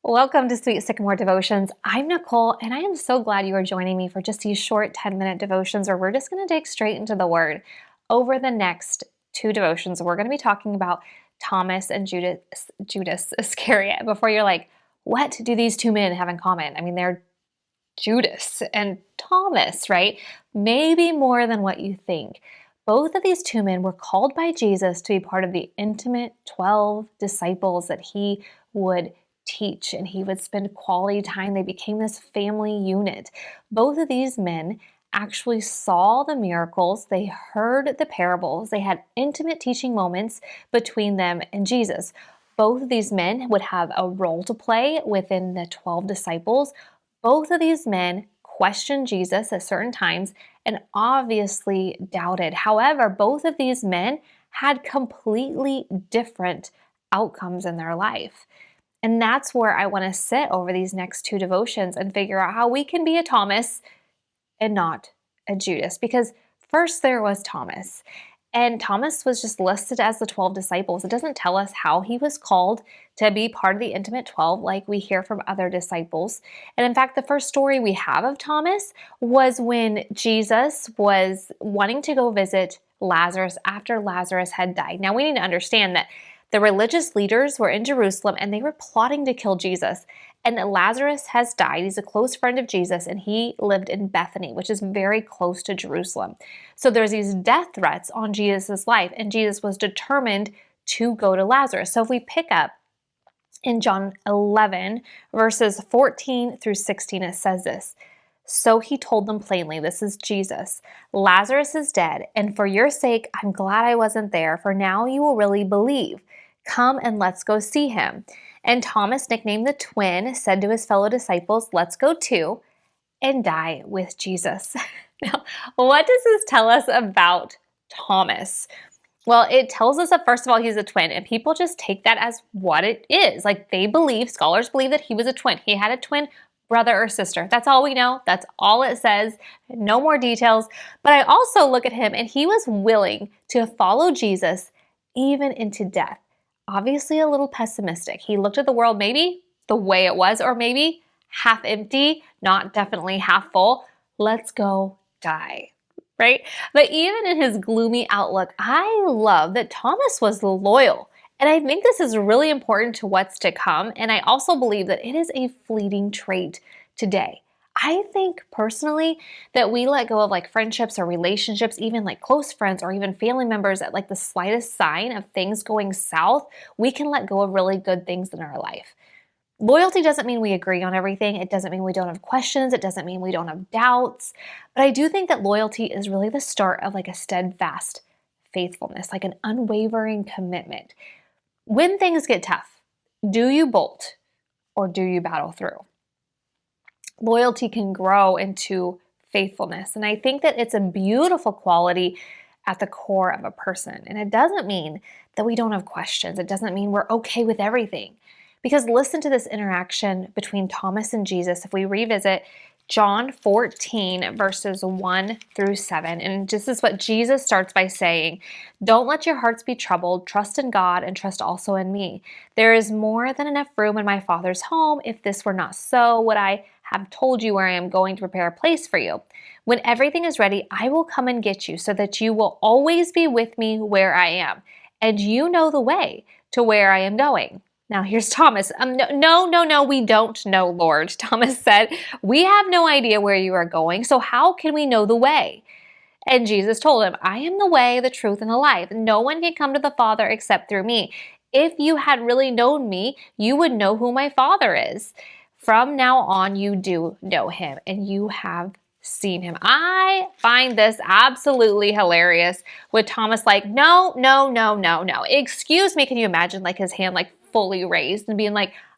Welcome to Sweet Sycamore Devotions. I'm Nicole, and I am so glad you are joining me for just these short 10-minute devotions where we're just going to dig straight into the Word. Over the next two devotions, we're going to be talking about Thomas and Judas Iscariot. Before you're like, what do these two men have in common? I mean, they're Judas and Thomas, right? Maybe more than what you think. Both of these two men were called by Jesus to be part of the intimate 12 disciples that he would teach, and he would spend quality time. They became this family unit. Both of these men actually saw the miracles, they heard the parables, they had intimate teaching moments between them and Jesus. Both of these men would have a role to play within the 12 disciples. Both of these men questioned Jesus at certain times and obviously doubted. However, both of these men had completely different outcomes in their life. And that's where I want to sit over these next two devotions and figure out how we can be a Thomas and not a Judas. Because first there was Thomas, and Thomas was just listed as the 12 disciples. It doesn't tell us how he was called to be part of the intimate 12 like we hear from other disciples. And in fact, the first story we have of Thomas was when Jesus was wanting to go visit Lazarus after Lazarus had died. Now we need to understand that the religious leaders were in Jerusalem and they were plotting to kill Jesus. And Lazarus has died. He's a close friend of Jesus, and he lived in Bethany, which is very close to Jerusalem. So there's these death threats on Jesus' life, and Jesus was determined to go to Lazarus. So if we pick up in John 11, verses 14 through 16, it says this. So he told them plainly, this is Jesus, Lazarus is dead, and for your sake, I'm glad I wasn't there, for now you will really believe. Come and let's go see him. And Thomas, nicknamed the twin, said to his fellow disciples, let's go too and die with Jesus. Now, what does this tell us about Thomas? Well, it tells us that first of all, he's a twin, and people just take that as what it is. Like scholars believe that he was a twin. He had a twin brother or sister. That's all we know. That's all it says. No more details. But I also look at him, and he was willing to follow Jesus even into death. Obviously a little pessimistic. He looked at the world maybe the way it was, or maybe half empty, not definitely half full. Let's go die, right? But even in his gloomy outlook, I love that Thomas was loyal. And I think this is really important to what's to come. And I also believe that it is a fleeting trait today. I think personally that we let go of friendships or relationships, even close friends or even family members at the slightest sign of things going south. We can let go of really good things in our life. Loyalty doesn't mean we agree on everything. It doesn't mean we don't have questions. It doesn't mean we don't have doubts. But I do think that loyalty is really the start of a steadfast faithfulness, an unwavering commitment. When things get tough, do you bolt or do you battle through? Loyalty can grow into faithfulness. And I think that it's a beautiful quality at the core of a person. And it doesn't mean that we don't have questions. It doesn't mean we're okay with everything. Because listen to this interaction between Thomas and Jesus. If we revisit John 14, verses 1 through 7. And this is what Jesus starts by saying, don't let your hearts be troubled. Trust in God and trust also in me. There is more than enough room in my Father's home. If this were not so, would I have told you where I am going to prepare a place for you? When everything is ready, I will come and get you so that you will always be with me where I am. And you know the way to where I am going. Now here's Thomas. No, we don't know, Lord. Thomas said, we have no idea where you are going, so how can we know the way? And Jesus told him, I am the way, the truth, and the life. No one can come to the Father except through me. If you had really known me, you would know who my Father is. From now on, you do know him, and you have seen him. I find this absolutely hilarious with Thomas no. Excuse me, can you imagine his hand fully raised and being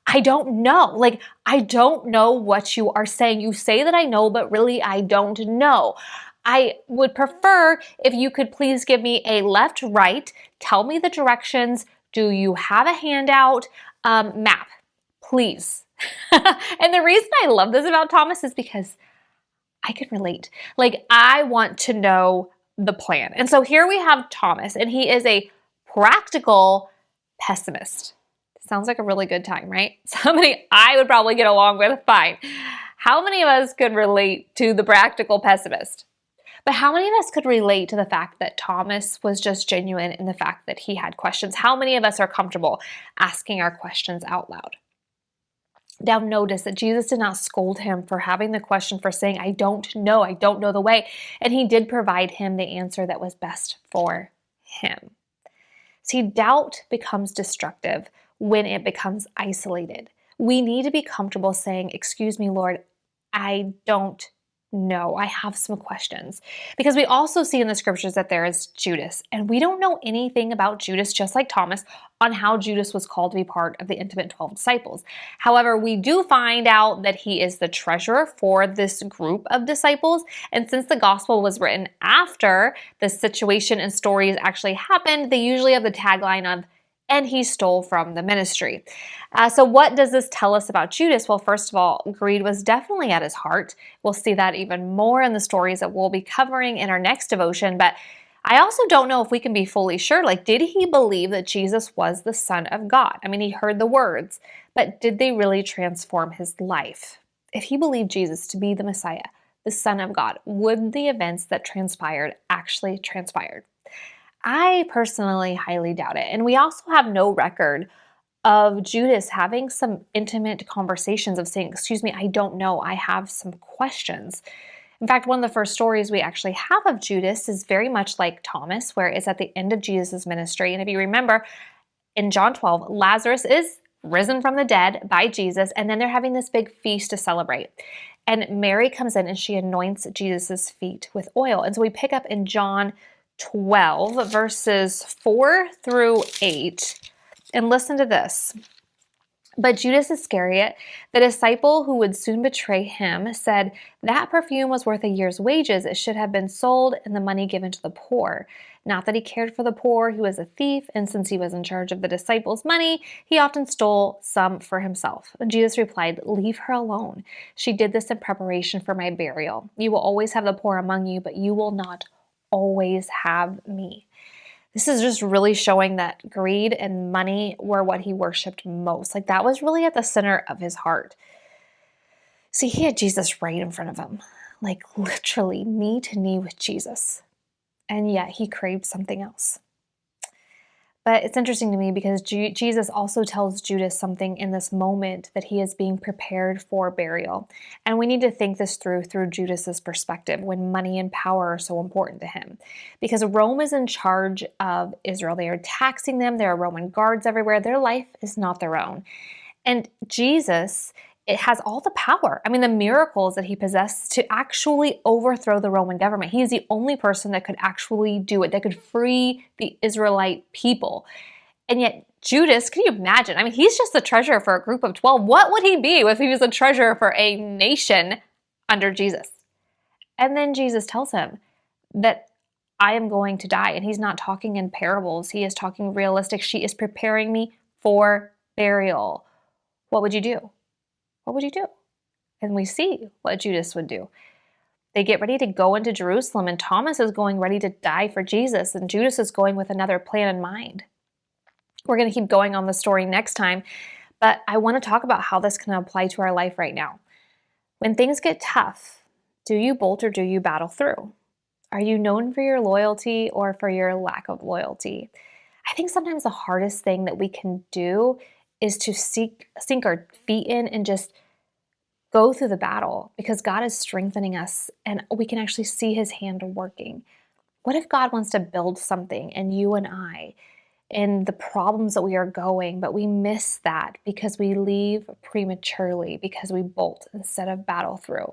I don't know. I don't know what you are saying. You say that I know, but really I don't know. I would prefer if you could please give me a left, right, tell me the directions. Do you have a handout? Map, please. And the reason I love this about Thomas is because I can relate. I want to know the plan. And so here we have Thomas, and he is a practical pessimist. Sounds like a really good time, right? Somebody I would probably get along with fine. How many of us could relate to the practical pessimist? But how many of us could relate to the fact that Thomas was just genuine in the fact that he had questions? How many of us are comfortable asking our questions out loud? Now notice that Jesus did not scold him for having the question, for saying, I don't know the way. And he did provide him the answer that was best for him. See, doubt becomes destructive when it becomes isolated. We need to be comfortable saying, excuse me, Lord, I don't know. I have some questions. Because we also see in the scriptures that there is Judas, and we don't know anything about Judas, just like Thomas, on how Judas was called to be part of the intimate 12 disciples. However, we do find out that he is the treasurer for this group of disciples. And since the gospel was written after the situation and stories actually happened, they usually have the tagline of, and he stole from the ministry. So what does this tell us about Judas? Well, first of all, greed was definitely at his heart. We'll see that even more in the stories that we'll be covering in our next devotion. But I also don't know if we can be fully sure. Like, did he believe that Jesus was the Son of God? I mean, he heard the words, but did they really transform his life? If he believed Jesus to be the Messiah, the Son of God, would the events that transpired actually transpired? I personally highly doubt it. And we also have no record of Judas having some intimate conversations of saying, excuse me, I don't know, I have some questions. In fact, one of the first stories we actually have of Judas is very much like Thomas, where it's at the end of Jesus' ministry. And if you remember, in John 12, Lazarus is risen from the dead by Jesus, and then they're having this big feast to celebrate. And Mary comes in and she anoints Jesus' feet with oil. And so we pick up in John 12, verses 4 through 8. And listen to this. But Judas Iscariot, the disciple who would soon betray him, said, that perfume was worth a year's wages. It should have been sold and the money given to the poor. Not that he cared for the poor, he was a thief, and since he was in charge of the disciples' money, he often stole some for himself. And Jesus replied, leave her alone. She did this in preparation for my burial. You will always have the poor among you, but you will not always have me. This is just really showing that greed and money were what he worshiped most. Like, that was really at the center of his heart. See, he had Jesus right in front of him, like literally knee to knee with Jesus. And yet he craved something else. But it's interesting to me because Jesus also tells Judas something in this moment, that he is being prepared for burial. And we need to think this through Judas's perspective when money and power are so important to him. Because Rome is in charge of Israel. They are taxing them. There are Roman guards everywhere. Their life is not their own. And Jesus, it has all the power. I mean, the miracles that he possessed to actually overthrow the Roman government. He is the only person that could actually do it, that could free the Israelite people. And yet Judas, can you imagine? I mean, he's just the treasurer for a group of 12. What would he be if he was a treasurer for a nation under Jesus? And then Jesus tells him that I am going to die. And he's not talking in parables. He is talking realistic. She is preparing me for burial. What would you do? What would you do? And we see what Judas would do. They get ready to go into Jerusalem, and Thomas is going ready to die for Jesus, and Judas is going with another plan in mind. We're going to keep going on the story next time, but I want to talk about how this can apply to our life right now. When things get tough, do you bolt or do you battle through? Are you known for your loyalty or for your lack of loyalty? I think sometimes the hardest thing that we can do is to sink our feet in and just go through the battle, because God is strengthening us and we can actually see his hand working. What if God wants to build something in you and I, in the problems that we are going, but we miss that because we leave prematurely, because we bolt instead of battle through?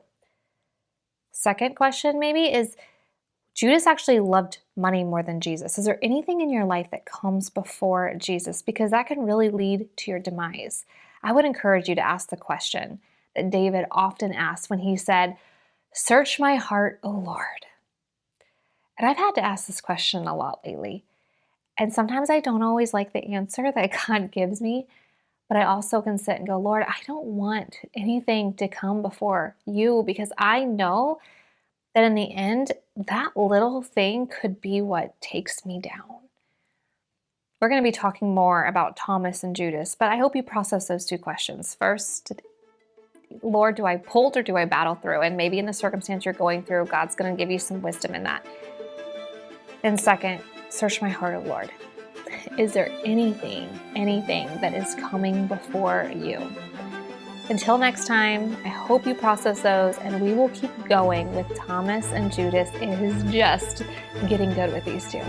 Second question maybe is, Judas actually loved money more than Jesus. Is there anything in your life that comes before Jesus? Because that can really lead to your demise. I would encourage you to ask the question that David often asked when he said, search my heart, O Lord. And I've had to ask this question a lot lately. And sometimes I don't always like the answer that God gives me, but I also can sit and go, Lord, I don't want anything to come before you, because I know that in the end, that little thing could be what takes me down. we're going to be talking more about Thomas and Judas, but I hope you process those two questions. First, Lord, do I bolt or do I battle through? And maybe in the circumstance you're going through, God's going to give you some wisdom in that. And second, search my heart, O Lord. Is there anything that is coming before you? Until next time, I hope you process those, and we will keep going with Thomas and Judas. It is just getting good with these two.